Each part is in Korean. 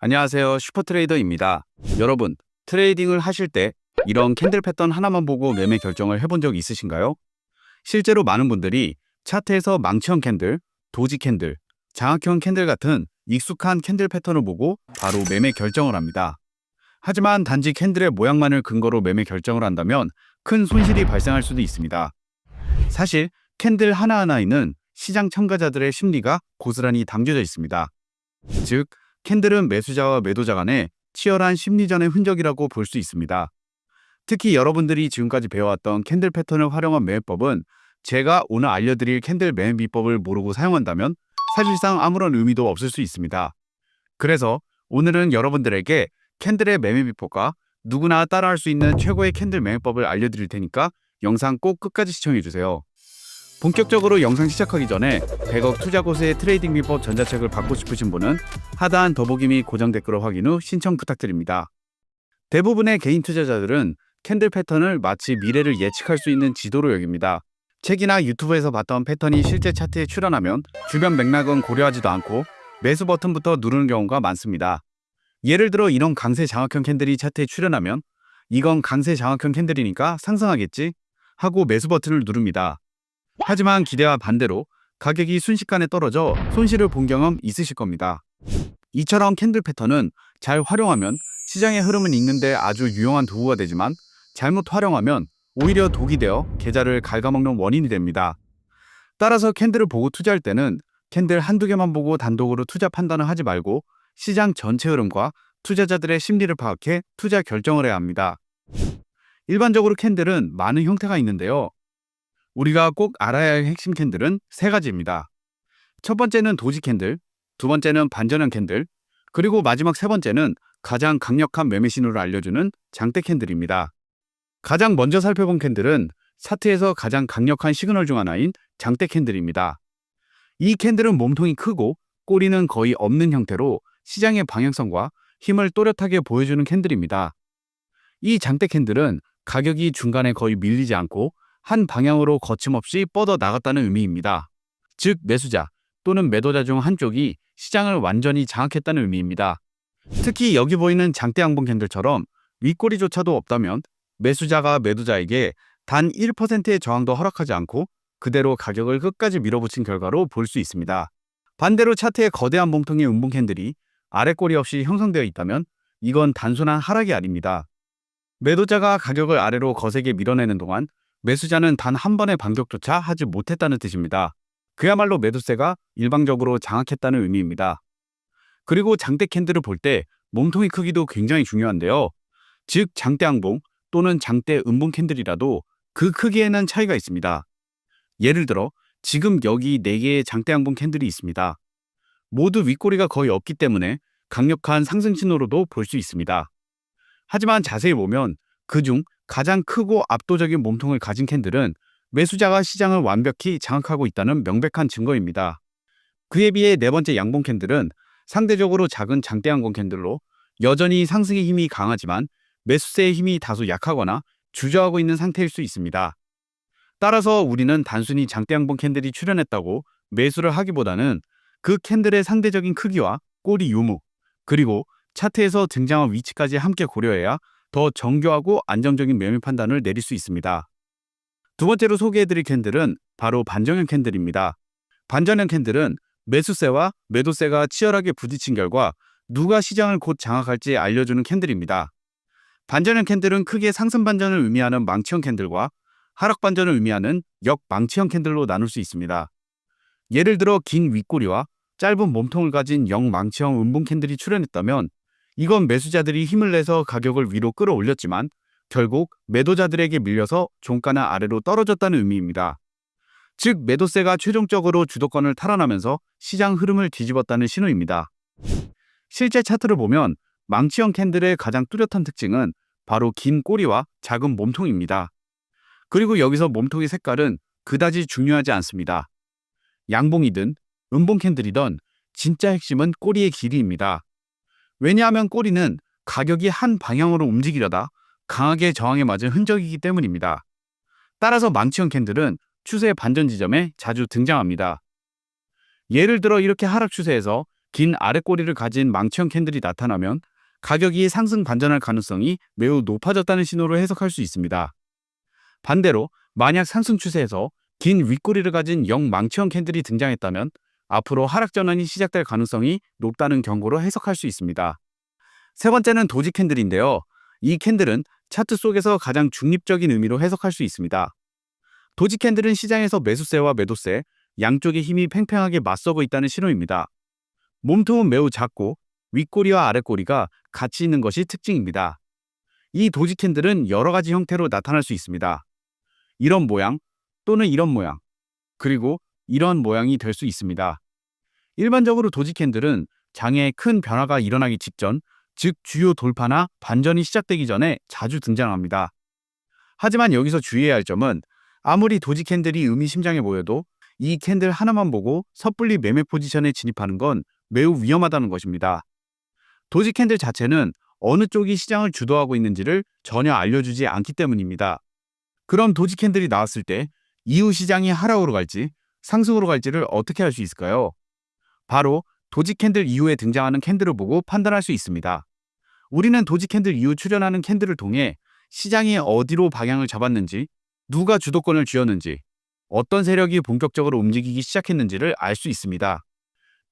안녕하세요. 슈퍼트레이더입니다. 여러분, 트레이딩을 하실 때 이런 캔들 패턴 하나만 보고 매매 결정을 해본 적 있으신가요? 실제로 많은 분들이 차트에서 망치형 캔들, 도지 캔들, 장악형 캔들 같은 익숙한 캔들 패턴을 보고 바로 매매 결정을 합니다. 하지만 단지 캔들의 모양만을 근거로 매매 결정을 한다면 큰 손실이 발생할 수도 있습니다. 사실 캔들 하나하나에는 시장 참가자들의 심리가 고스란히 담겨져 있습니다. 즉, 캔들은 매수자와 매도자 간의 치열한 심리전의 흔적이라고 볼 수 있습니다. 특히 여러분들이 지금까지 배워왔던 캔들 패턴을 활용한 매매법은 제가 오늘 알려드릴 캔들 매매 비법을 모르고 사용한다면 사실상 아무런 의미도 없을 수 있습니다. 그래서 오늘은 여러분들에게 캔들의 매매 비법과 누구나 따라할 수 있는 최고의 캔들 매매법을 알려드릴 테니까 영상 꼭 끝까지 시청해주세요. 본격적으로 영상 시작하기 전에 100억 투자 고수의 트레이딩 비법 전자책을 받고 싶으신 분은 하단 더보기 및 고정 댓글을 확인 후 신청 부탁드립니다. 대부분의 개인 투자자들은 캔들 패턴을 마치 미래를 예측할 수 있는 지도로 여깁니다. 책이나 유튜브에서 봤던 패턴이 실제 차트에 출현하면 주변 맥락은 고려하지도 않고 매수 버튼부터 누르는 경우가 많습니다. 예를 들어 이런 강세 장악형 캔들이 차트에 출현하면 이건 강세 장악형 캔들이니까 상승하겠지 하고 매수 버튼을 누릅니다. 하지만 기대와 반대로 가격이 순식간에 떨어져 손실을 본 경험 있으실 겁니다. 이처럼 캔들 패턴은 잘 활용하면 시장의 흐름을 읽는데 아주 유용한 도구가 되지만 잘못 활용하면 오히려 독이 되어 계좌를 갉아먹는 원인이 됩니다. 따라서 캔들을 보고 투자할 때는 캔들 한두 개만 보고 단독으로 투자 판단을 하지 말고 시장 전체 흐름과 투자자들의 심리를 파악해 투자 결정을 해야 합니다. 일반적으로 캔들은 많은 형태가 있는데요. 우리가 꼭 알아야 할 핵심 캔들은 세 가지입니다. 첫 번째는 도지 캔들, 두 번째는 반전형 캔들, 그리고 마지막 세 번째는 가장 강력한 매매 신호를 알려주는 장대 캔들입니다. 가장 먼저 살펴본 캔들은 차트에서 가장 강력한 시그널 중 하나인 장대 캔들입니다. 이 캔들은 몸통이 크고 꼬리는 거의 없는 형태로 시장의 방향성과 힘을 또렷하게 보여주는 캔들입니다. 이 장대 캔들은 가격이 중간에 거의 밀리지 않고 한 방향으로 거침없이 뻗어 나갔다는 의미입니다. 즉, 매수자 또는 매도자 중 한쪽이 시장을 완전히 장악했다는 의미입니다. 특히 여기 보이는 장대 양봉 캔들처럼 윗꼬리조차도 없다면 매수자가 매도자에게 단 1%의 저항도 허락하지 않고 그대로 가격을 끝까지 밀어붙인 결과로 볼 수 있습니다. 반대로 차트에 거대한 몸통의 음봉 캔들이 아래꼬리 없이 형성되어 있다면 이건 단순한 하락이 아닙니다. 매도자가 가격을 아래로 거세게 밀어내는 동안 매수자는 단 한 번의 반격조차 하지 못했다는 뜻입니다. 그야말로 매도세가 일방적으로 장악했다는 의미입니다. 그리고 장대 캔들을 볼 때 몸통의 크기도 굉장히 중요한데요. 즉, 장대 양봉 또는 장대 음봉 캔들이라도 그 크기에는 차이가 있습니다. 예를 들어 지금 여기 4개의 장대 양봉 캔들이 있습니다. 모두 윗꼬리가 거의 없기 때문에 강력한 상승 신호로도 볼 수 있습니다. 하지만 자세히 보면 그중 가장 크고 압도적인 몸통을 가진 캔들은 매수자가 시장을 완벽히 장악하고 있다는 명백한 증거입니다. 그에 비해 네 번째 양봉 캔들은 상대적으로 작은 장대 양봉 캔들로 여전히 상승의 힘이 강하지만 매수세의 힘이 다소 약하거나 주저하고 있는 상태일 수 있습니다. 따라서 우리는 단순히 장대 양봉 캔들이 출현했다고 매수를 하기보다는 그 캔들의 상대적인 크기와 꼬리 유무, 그리고 차트에서 등장한 위치까지 함께 고려해야 더 정교하고 안정적인 매매 판단을 내릴 수 있습니다. 두 번째로 소개해드릴 캔들은 바로 반전형 캔들입니다. 반전형 캔들은 매수세와 매도세가 치열하게 부딪힌 결과 누가 시장을 곧 장악할지 알려주는 캔들입니다. 반전형 캔들은 크게 상승 반전을 의미하는 망치형 캔들과 하락 반전을 의미하는 역망치형 캔들로 나눌 수 있습니다. 예를 들어 긴 윗꼬리와 짧은 몸통을 가진 역망치형 음봉 캔들이 출현했다면 이건 매수자들이 힘을 내서 가격을 위로 끌어올렸지만 결국 매도자들에게 밀려서 종가는 아래로 떨어졌다는 의미입니다. 즉, 매도세가 최종적으로 주도권을 탈환하면서 시장 흐름을 뒤집었다는 신호입니다. 실제 차트를 보면 망치형 캔들의 가장 뚜렷한 특징은 바로 긴 꼬리와 작은 몸통입니다. 그리고 여기서 몸통의 색깔은 그다지 중요하지 않습니다. 양봉이든 음봉 캔들이든 진짜 핵심은 꼬리의 길이입니다. 왜냐하면 꼬리는 가격이 한 방향으로 움직이려다 강하게 저항에 맞은 흔적이기 때문입니다. 따라서 망치형 캔들은 추세 반전 지점에 자주 등장합니다. 예를 들어 이렇게 하락 추세에서 긴 아랫꼬리를 가진 망치형 캔들이 나타나면 가격이 상승 반전할 가능성이 매우 높아졌다는 신호로 해석할 수 있습니다. 반대로 만약 상승 추세에서 긴 윗꼬리를 가진 영망치형 캔들이 등장했다면 앞으로 하락 전환이 시작될 가능성이 높다는 경고로 해석할 수 있습니다. 세 번째는 도지 캔들인데요. 이 캔들은 차트 속에서 가장 중립적인 의미로 해석할 수 있습니다. 도지 캔들은 시장에서 매수세와 매도세, 양쪽의 힘이 팽팽하게 맞서고 있다는 신호입니다. 몸통은 매우 작고 윗꼬리와 아랫꼬리가 같이 있는 것이 특징입니다. 이 도지 캔들은 여러 가지 형태로 나타날 수 있습니다. 이런 모양 또는 이런 모양, 그리고 이런 모양이 될 수 있습니다. 일반적으로 도지 캔들은 장에 큰 변화가 일어나기 직전, 즉 주요 돌파나 반전이 시작되기 전에 자주 등장합니다. 하지만 여기서 주의해야 할 점은 아무리 도지 캔들이 의미심장해 보여도 이 캔들 하나만 보고 섣불리 매매 포지션에 진입하는 건 매우 위험하다는 것입니다. 도지 캔들 자체는 어느 쪽이 시장을 주도하고 있는지를 전혀 알려주지 않기 때문입니다. 그럼 도지 캔들이 나왔을 때 이후 시장이 하락으로 갈지 상승으로 갈지를 어떻게 할 수 있을까요? 바로 도지 캔들 이후에 등장하는 캔들을 보고 판단할 수 있습니다. 우리는 도지 캔들 이후 출현하는 캔들을 통해 시장이 어디로 방향을 잡았는지, 누가 주도권을 쥐었는지, 어떤 세력이 본격적으로 움직이기 시작했는지를 알 수 있습니다.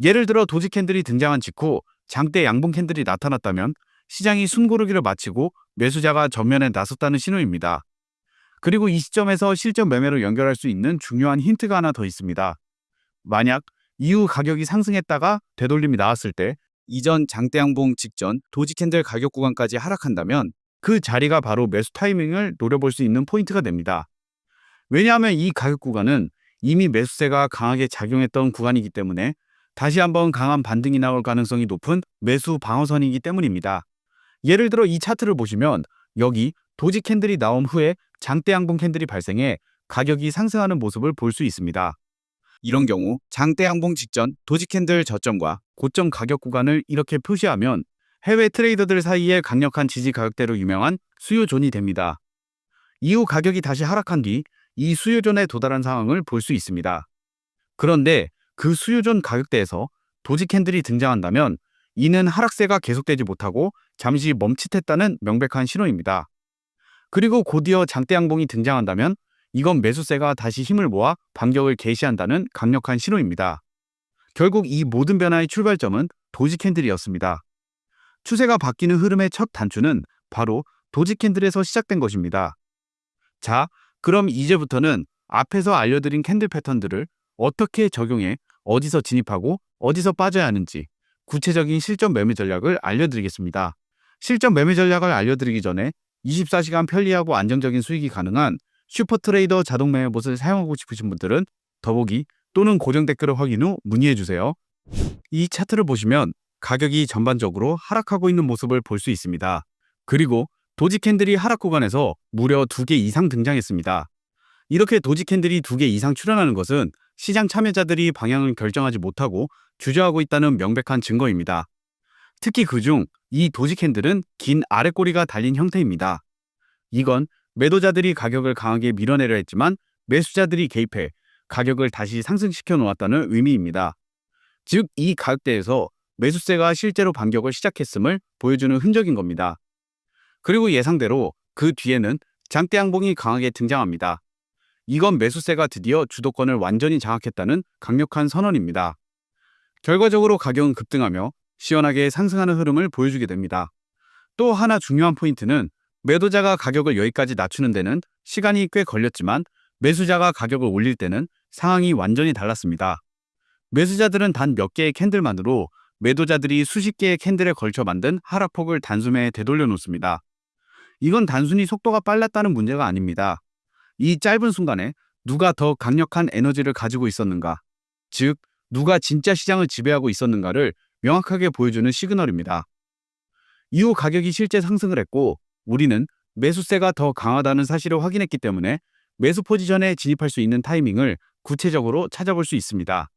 예를 들어 도지 캔들이 등장한 직후 장대 양봉 캔들이 나타났다면 시장이 숨고르기를 마치고 매수자가 전면에 나섰다는 신호입니다. 그리고 이 시점에서 실전 매매로 연결할 수 있는 중요한 힌트가 하나 더 있습니다. 만약 이후 가격이 상승했다가 되돌림이 나왔을 때 이전 장대 양봉 직전 도지 캔들 가격 구간까지 하락한다면 그 자리가 바로 매수 타이밍을 노려볼 수 있는 포인트가 됩니다. 왜냐하면 이 가격 구간은 이미 매수세가 강하게 작용했던 구간이기 때문에 다시 한번 강한 반등이 나올 가능성이 높은 매수 방어선이기 때문입니다. 예를 들어 이 차트를 보시면 여기 도지 캔들이 나온 후에 장대 양봉 캔들이 발생해 가격이 상승하는 모습을 볼 수 있습니다. 이런 경우 장대 양봉 직전 도지 캔들 저점과 고점 가격 구간을 이렇게 표시하면 해외 트레이더들 사이에 강력한 지지 가격대로 유명한 수요존이 됩니다. 이후 가격이 다시 하락한 뒤 이 수요존에 도달한 상황을 볼 수 있습니다. 그런데 그 수요존 가격대에서 도지 캔들이 등장한다면 이는 하락세가 계속되지 못하고 잠시 멈칫했다는 명백한 신호입니다. 그리고 곧이어 장대 양봉이 등장한다면 이건 매수세가 다시 힘을 모아 반격을 개시한다는 강력한 신호입니다. 결국 이 모든 변화의 출발점은 도지 캔들이었습니다. 추세가 바뀌는 흐름의 첫 단추는 바로 도지 캔들에서 시작된 것입니다. 자, 그럼 이제부터는 앞에서 알려드린 캔들 패턴들을 어떻게 적용해 어디서 진입하고 어디서 빠져야 하는지 구체적인 실전 매매 전략을 알려드리겠습니다. 실전 매매 전략을 알려드리기 전에 24시간 편리하고 안정적인 수익이 가능한 슈퍼트레이더 자동 매매봇을 사용하고 싶으신 분들은 더보기 또는 고정 댓글을 확인 후 문의해주세요. 이 차트를 보시면 가격이 전반적으로 하락하고 있는 모습을 볼 수 있습니다. 그리고 도지 캔들이 하락 구간에서 무려 2개 이상 등장했습니다. 이렇게 도지 캔들이 2개 이상 출현하는 것은 시장 참여자들이 방향을 결정하지 못하고 주저하고 있다는 명백한 증거입니다. 특히 그중 이 도지 캔들은 긴 아랫꼬리가 달린 형태입니다. 이건 매도자들이 가격을 강하게 밀어내려 했지만 매수자들이 개입해 가격을 다시 상승시켜 놓았다는 의미입니다. 즉, 이 가격대에서 매수세가 실제로 반격을 시작했음을 보여주는 흔적인 겁니다. 그리고 예상대로 그 뒤에는 장대 양봉이 강하게 등장합니다. 이건 매수세가 드디어 주도권을 완전히 장악했다는 강력한 선언입니다. 결과적으로 가격은 급등하며 시원하게 상승하는 흐름을 보여주게 됩니다. 또 하나 중요한 포인트는 매도자가 가격을 여기까지 낮추는 데는 시간이 꽤 걸렸지만 매수자가 가격을 올릴 때는 상황이 완전히 달랐습니다. 매수자들은 단 몇 개의 캔들만으로 매도자들이 수십 개의 캔들에 걸쳐 만든 하락폭을 단숨에 되돌려 놓습니다. 이건 단순히 속도가 빨랐다는 문제가 아닙니다. 이 짧은 순간에 누가 더 강력한 에너지를 가지고 있었는가, 즉 누가 진짜 시장을 지배하고 있었는가를 명확하게 보여주는 시그널입니다. 이후 가격이 실제 상승을 했고 우리는 매수세가 더 강하다는 사실을 확인했기 때문에 매수 포지션에 진입할 수 있는 타이밍을 구체적으로 찾아볼 수 있습니다.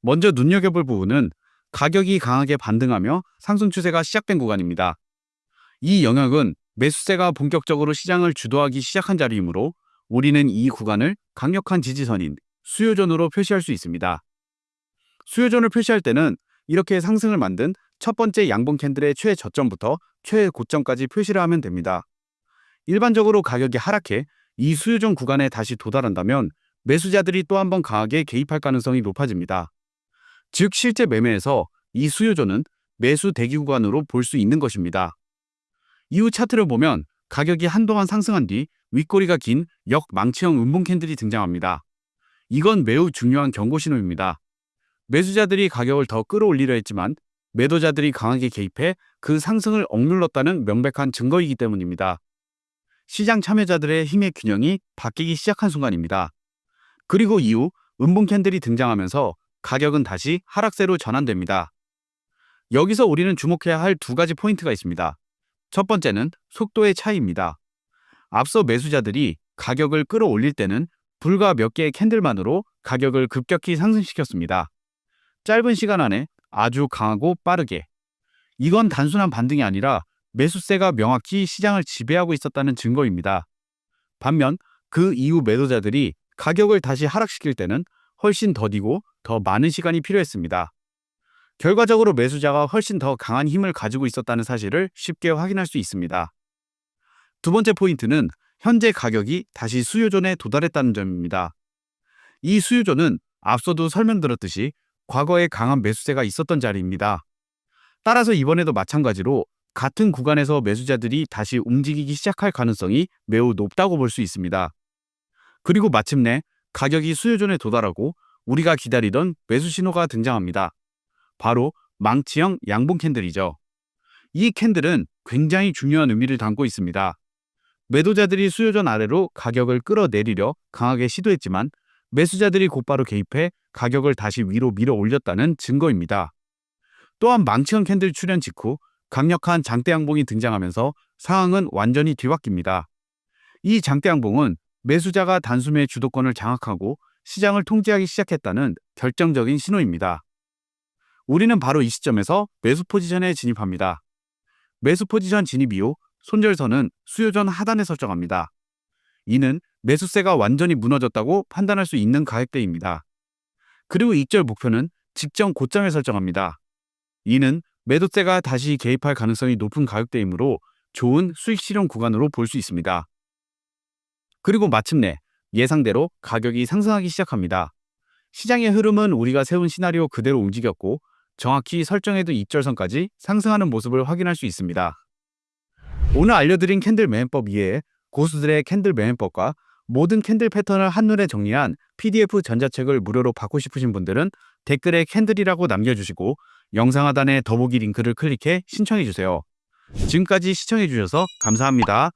먼저 눈여겨볼 부분은 가격이 강하게 반등하며 상승 추세가 시작된 구간입니다. 이 영역은 매수세가 본격적으로 시장을 주도하기 시작한 자리이므로 우리는 이 구간을 강력한 지지선인 수요존으로 표시할 수 있습니다. 수요존을 표시할 때는 이렇게 상승을 만든 첫 번째 양봉 캔들의 최저점부터 최고점까지 표시를 하면 됩니다. 일반적으로 가격이 하락해 이 수요존 구간에 다시 도달한다면 매수자들이 또 한 번 강하게 개입할 가능성이 높아집니다. 즉 실제 매매에서 이 수요존은 매수 대기 구간으로 볼 수 있는 것입니다. 이후 차트를 보면 가격이 한동안 상승한 뒤 윗꼬리가 긴 역망치형 음봉 캔들이 등장합니다. 이건 매우 중요한 경고 신호입니다. 매수자들이 가격을 더 끌어올리려 했지만 매도자들이 강하게 개입해 그 상승을 억눌렀다는 명백한 증거이기 때문입니다. 시장 참여자들의 힘의 균형이 바뀌기 시작한 순간입니다. 그리고 이후 음봉 캔들이 등장하면서 가격은 다시 하락세로 전환됩니다. 여기서 우리는 주목해야 할 두 가지 포인트가 있습니다. 첫 번째는 속도의 차이입니다. 앞서 매수자들이 가격을 끌어올릴 때는 불과 몇 개의 캔들만으로 가격을 급격히 상승시켰습니다. 짧은 시간 안에 아주 강하고 빠르게. 이건 단순한 반등이 아니라 매수세가 명확히 시장을 지배하고 있었다는 증거입니다. 반면 그 이후 매도자들이 가격을 다시 하락시킬 때는 훨씬 더디고 더 많은 시간이 필요했습니다. 결과적으로 매수자가 훨씬 더 강한 힘을 가지고 있었다는 사실을 쉽게 확인할 수 있습니다. 두 번째 포인트는 현재 가격이 다시 수요존에 도달했다는 점입니다. 이 수요존은 앞서도 설명드렸듯이 과거에 강한 매수세가 있었던 자리입니다. 따라서 이번에도 마찬가지로 같은 구간에서 매수자들이 다시 움직이기 시작할 가능성이 매우 높다고 볼 수 있습니다. 그리고 마침내 가격이 수요존에 도달하고 우리가 기다리던 매수 신호가 등장합니다. 바로 망치형 양봉 캔들이죠. 이 캔들은 굉장히 중요한 의미를 담고 있습니다. 매도자들이 수요존 아래로 가격을 끌어내리려 강하게 시도했지만 매수자들이 곧바로 개입해 가격을 다시 위로 밀어 올렸다는 증거입니다. 또한 망치형 캔들 출현 직후 강력한 장대 양봉이 등장하면서 상황은 완전히 뒤바뀝니다. 이 장대 양봉은 매수자가 단숨에 주도권을 장악하고 시장을 통제하기 시작했다는 결정적인 신호입니다. 우리는 바로 이 시점에서 매수 포지션에 진입합니다. 매수 포지션 진입 이후 손절선은 수요존 하단에 설정합니다. 이는 매수세가 완전히 무너졌다고 판단할 수 있는 가격대입니다. 그리고 익절 목표는 직전 고점에 설정합니다. 이는 매도세가 다시 개입할 가능성이 높은 가격대이므로 좋은 수익 실현 구간으로 볼 수 있습니다. 그리고 마침내 예상대로 가격이 상승하기 시작합니다. 시장의 흐름은 우리가 세운 시나리오 그대로 움직였고 정확히 설정해둔 익절선까지 상승하는 모습을 확인할 수 있습니다. 오늘 알려드린 캔들 매매법 이외에 고수들의 캔들 매매법과 모든 캔들 패턴을 한눈에 정리한 PDF 전자책을 무료로 받고 싶으신 분들은 댓글에 캔들이라고 남겨주시고 영상 하단의 더보기 링크를 클릭해 신청해주세요. 지금까지 시청해주셔서 감사합니다.